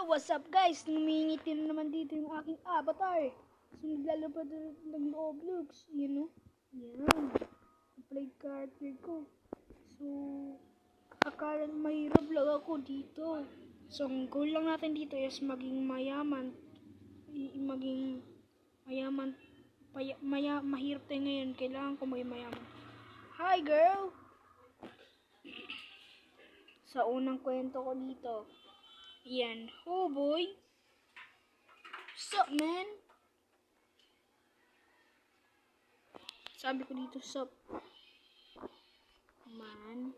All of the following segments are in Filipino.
What's up guys? Numingiti na naman dito yung aking avatar. So naglalabad ng Roblox. Yan o. Yan. Apply character ko. So, akala mahirap lang ako dito. So, ang goal lang natin dito is maging mayaman. Maging mayaman. Mahirap tayo ngayon. Kailangan ko maging mayaman. Hi girl! Sa unang kwento ko dito. Yan. Oh boy. What's up, man? Sabi ko dito, sup. Man.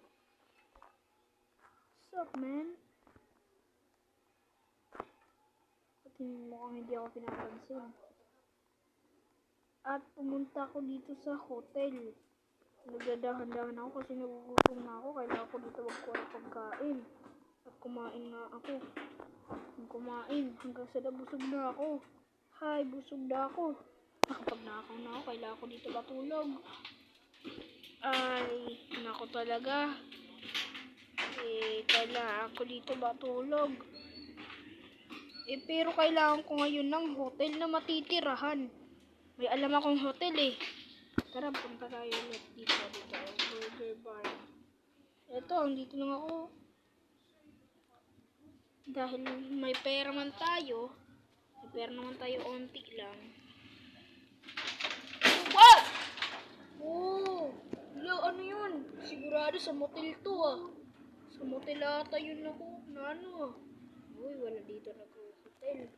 Sup, man? Pati mukhang hindi ako pinapansin. At pumunta ako dito sa hotel. Nagdadahan-dahan ako kasi nagugutom na ako. Kailangan ko dito magkuha ng pagkain. At kumain nga ako. Kumain hanggang sa busog na ako. Hi, busog na ako. Nakapag-nakaw na ako. Kailangan ko dito matulog. Ay, nako talaga. Kailangan ko dito matulog. Pero kailangan ko ngayon ng hotel na matitirahan. May alam akong hotel eh. Tara, punta tayo ulit dito. Burger bar. Eto, dito lang ako. Dahil may pera man tayo. May pera naman tayo onti lang. Wow! Oh! Hello, ano yun? Sigurado sa motel to ah. Sa motel ata yun ako. Na ano ah. Uy, wala dito nag-hotel.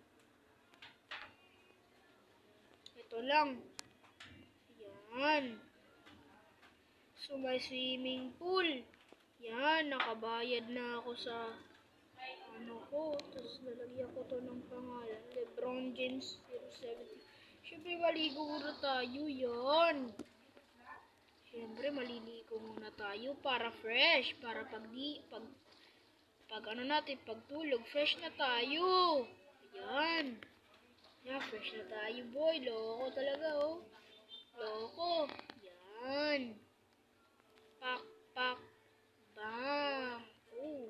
Ito lang. Yan. So, may swimming pool. Yan, nakabayad na ako sa ano ko. Tapos, lalagyan ko to ng pangalan. Lebron James 070. Siyempre, maligo muna tayo. Yan. Siyempre, maliligo muna tayo para fresh. Para pag ano natin, pagtulog, fresh na tayo. Yan. Yan, fresh na tayo, boy. Loko talaga, oh. Loko. Yan. Pak, pak, bang. Oh,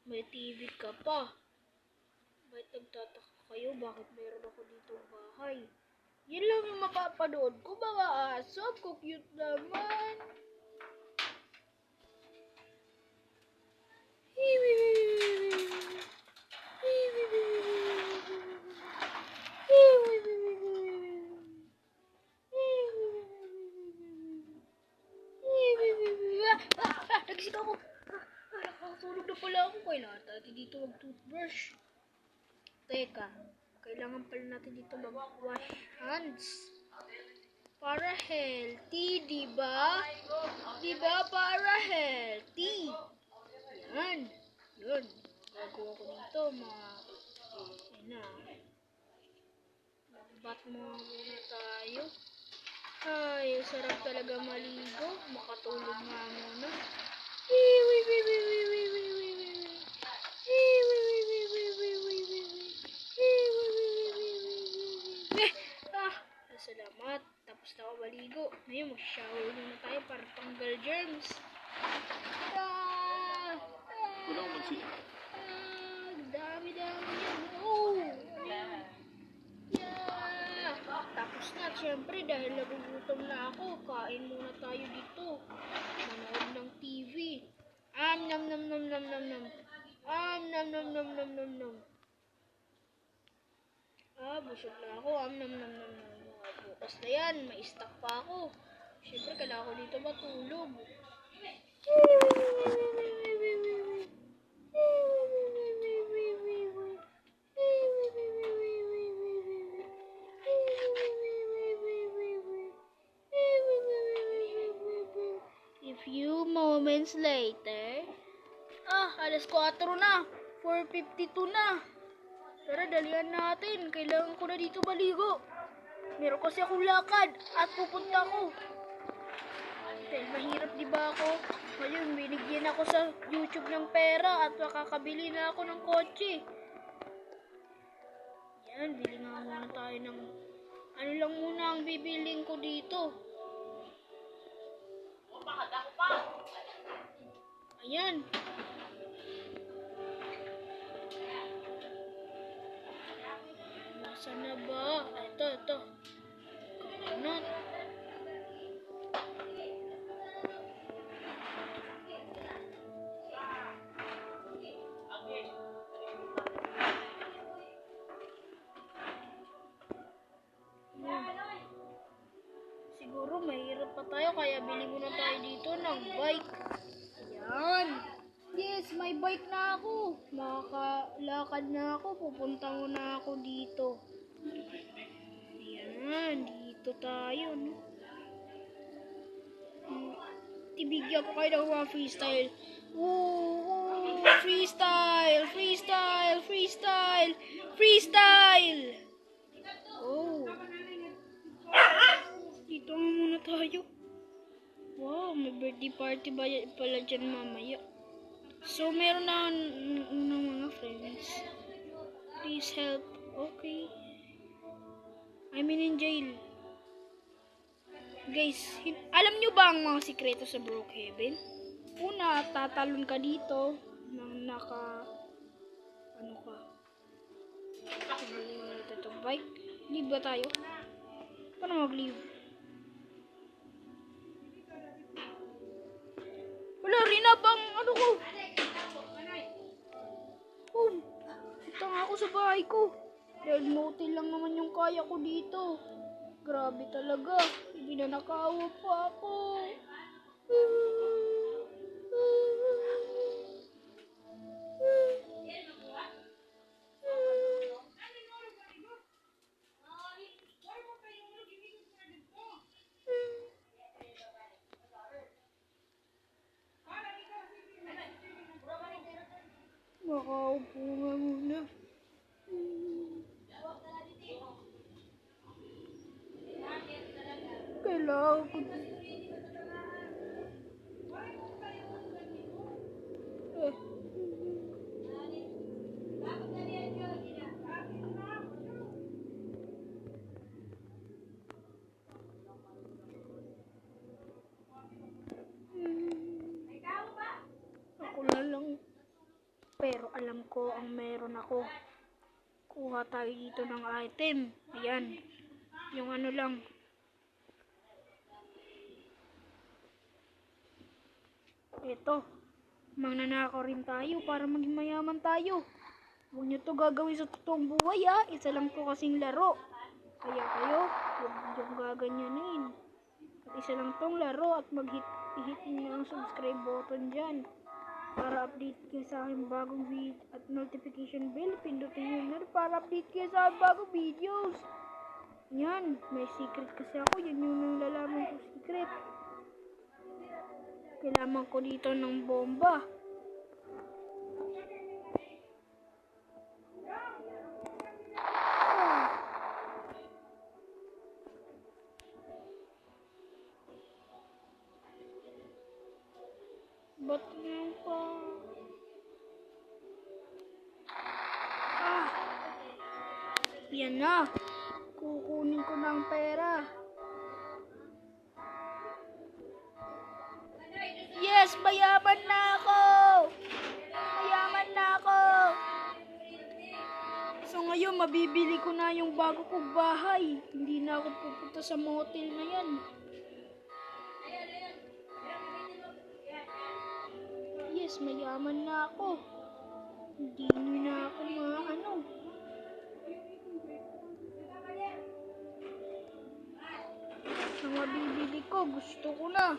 may TV ka pa. Bakit nagtataka kayo? Bakit meron ako dito bahay? Yan lang yung mapapanood ko, mga aso. Ko cute naman. Nagising ako. Nakakatulog na pala ako. Kailangan natin dito mag-toothbrush. Teka, kailangan pala natin dito mag-wash hands. Para healthy, diba? Diba para healthy? Yan. Yun. Gagawa ko dito, yan na. Mag-bath muna tayo. Ay, sarap talaga maligo. Makatulog nga muna. Salamat. Tapos na ako maligo. Ngayon, mag-shower muna tayo para tanggal germs. Kulang magsiya. Dami yan. Oh! Yeah! Tapos na, syempre, dahil nagugutom na ako, kain muna tayo dito. Manood ng TV. Nam nam nam nam nam nam. Nam nam nam nam nam nam nam. Busog na ako. Nam nam nam nam. Bukas na yan, may stock pa ako. Syempre, kailangan ko dito matulog. A few moments later, alas 4 na. 4:52 na. Tara, dalihan natin. Kailangan ko na dito maligo. Meron kasi akong lakad at pupunta ako. Dahil mahirap diba ako? Ngayon, binigyan ako sa YouTube ng pera at makakabili na ako ng kotse. Yan, bili nga muna tayo ng ano lang muna ang bibiling ko dito. Ayan. Saan na ba? Ito. Coconut. Siguro mahirap pa tayo kaya bili muna tayo dito ng bike. Ayan. Yes, may bike na ako. Makakalakad na ako. Pupunta muna ako dito. Ayan, dito tayo, no? Tibigyan ko kayo ng mga freestyle. Woo! Freestyle! Oh! Dito muna tayo. Wow, may birthday party ba pala dyan mamaya? So, meron na ng mga friends. Please help. Okay. I'm in jail. Guys, alam nyo ba ang mga sikreto sa Brookhaven? Una, tatalon ka dito nang ano ka? Ito bike. Leave ba tayo? Paano mag-leave? Wala rin na bang ano ko? Punta nga ako sa bahay ko. Dahil motel lang naman yung kaya ko dito. Grabe talaga. Hindi na nakaawa pa ako. Makaupo nga muna. Kailangan ko. Ako na lang. Pero alam ko ang meron ako. Kuha tayo dito ng item. Ayan. Yung ano lang. Ito. Magnanakaw rin tayo para maging mayaman tayo. Huwag nyo to gagawin sa totoong buhay ha. Isa lang to kasing laro. Kaya kayo, huwag nyo gaganyanin. At isa lang tong laro at mag-hit nyo ang subscribe button dyan. Para update kayo sa aking bagong video at notification bell. Pindutin nyo na para update kayo sa aking bagong videos. Yan, may secret kasi ako. Yan yung nalalaman ko secret. Kailangan ko dito ng bomba. Ba't ngayon pa? Yan na. Kukunin ko ng pera. Yes, mayaman na ako! Mayaman na ako! So ngayon, mabibili ko na yung bago kong bahay. Hindi na ako pupunta sa motel na yan. Yes, mayaman na ako. Hindi na ako maano. Ang mabibili ko, gusto ko na.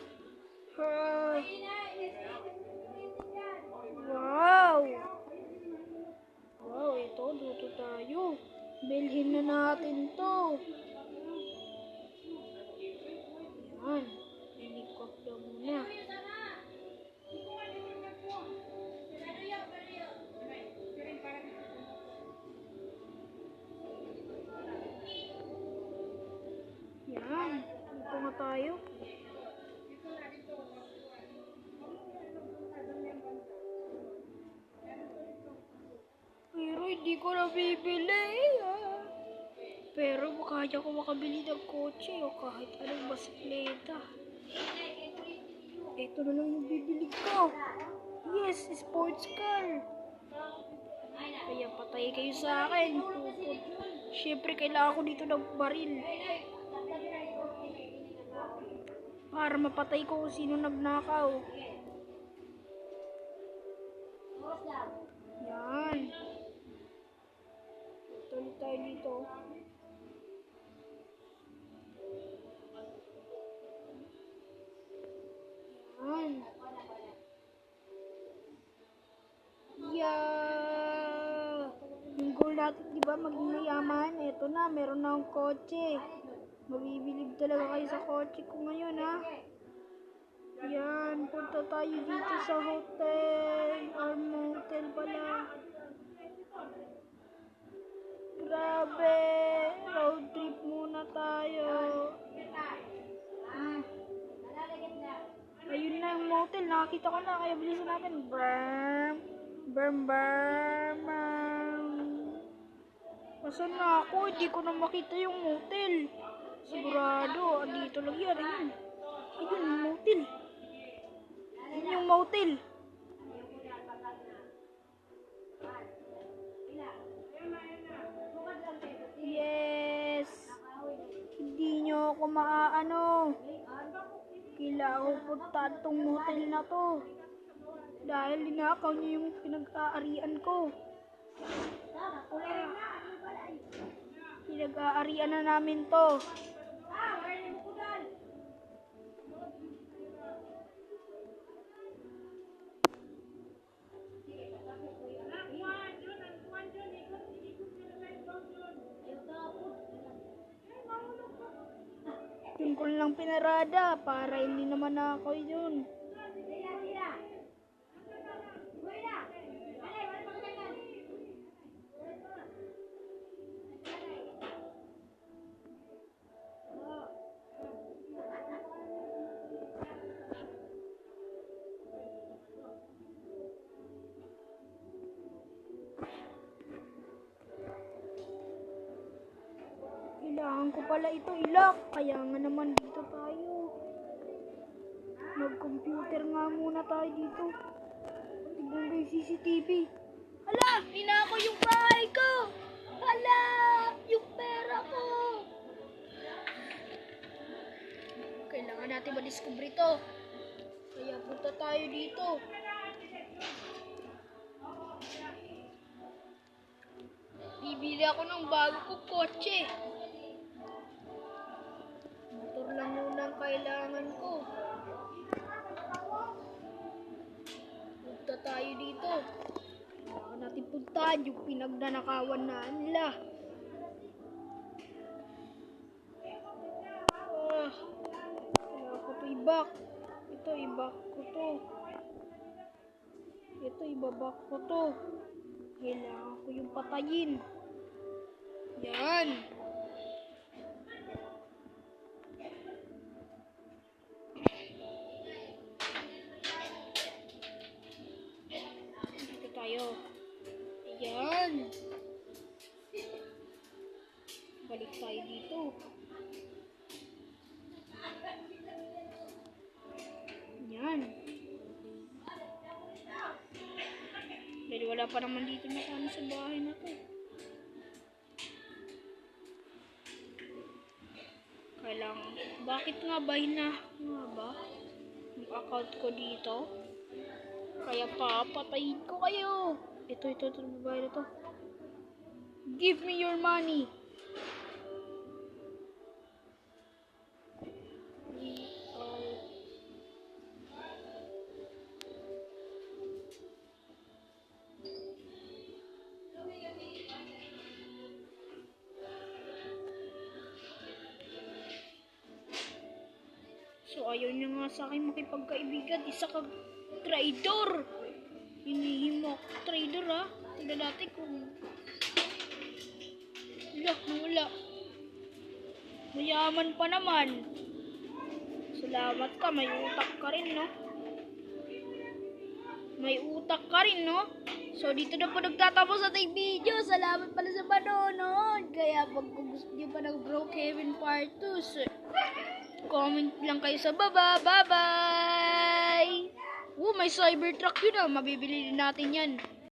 Wow! Wow, ito, dito tayo. Bilhin na natin to. Yan, helicopter muna. Yan, dito nga tayo. Pero hindi ko na bibili. Pero kaya ko makabili ng kotse o kahit anong basikleta. Ito na lang yung bibili ko. Yes, sports car. Kaya patay kayo sa akin. Siyempre, kailangan ko dito ng baril. Para mapatay ko kung sino nagnakaw. Yan. Tuloy tayo dito. Yan. Yeah. Yung goal natin, di ba, maging mayaman. Eto na, meron na akong kotse. Mabibilib talaga kayo sa kotse ko ngayon, ha? Yan, punta tayo dito sa hotel. Or motel pala. Grabe. Road trip muna tayo. Ayun na yung motel. Nakakita ko na. Kaya bilisan natin. Brum. Brum, brum. Masan na ako? Hindi ko na makita yung motel. Sigurado. Andito lang yan. Ayun. Ayun yung motel. Ayun yung motel. Yes. Hindi nyo ako maaano. Kailangan ko punta itong motel na to. Dahil linakaw niyo yung pinag-aarian ko. Pinag-aarian na namin to. Yun ko lang pinarada para hindi naman ako yun. Kailangan ko pala ito ilak. Kaya nga naman dito tayo. Mag-computer nga muna tayo dito. Tignan ko yung CCTV. Hala! Ninako yung bahay ko! Hala! Yung pera ko! Kailangan natin ma-discover ito. Kaya punta tayo dito. Bibili ako ng bago kong kotse. Motor lang muna ang kailangan ko. Punta tayo dito. Kailangan natin puntahan yung pinagnanakawan na nila. Kailangan ko ito i-back. Ito i-back ko to. Ito i-back ko to. Kailangan ko yung patayin. Yan. Dito tayo. Ayan. Balik tayo dito. Yan. Dahil wala pa naman dito na kami sa bahay na to. Kailangan. Bakit nga ba nga ba yung account ko dito? Kaya papatayin ko kayo. Ito babae na to. Give me your money. So ayaw niya nga sa akin makipagkaibigan. Isa kang traitor. Hinihimok. Traitor, ha? Tignan natin kung wala. Mayaman pa naman. Salamat ka. May utak ka rin, no? May utak ka rin, no? So dito na po nagtatapos ating video. Salamat pala sa panonood. Kaya pag gusto niyo pa ng Brookhaven Part 2, comment lang kayo sa baba. Bye-bye! May Cybertruck yun, ah. Mabibili din natin yan.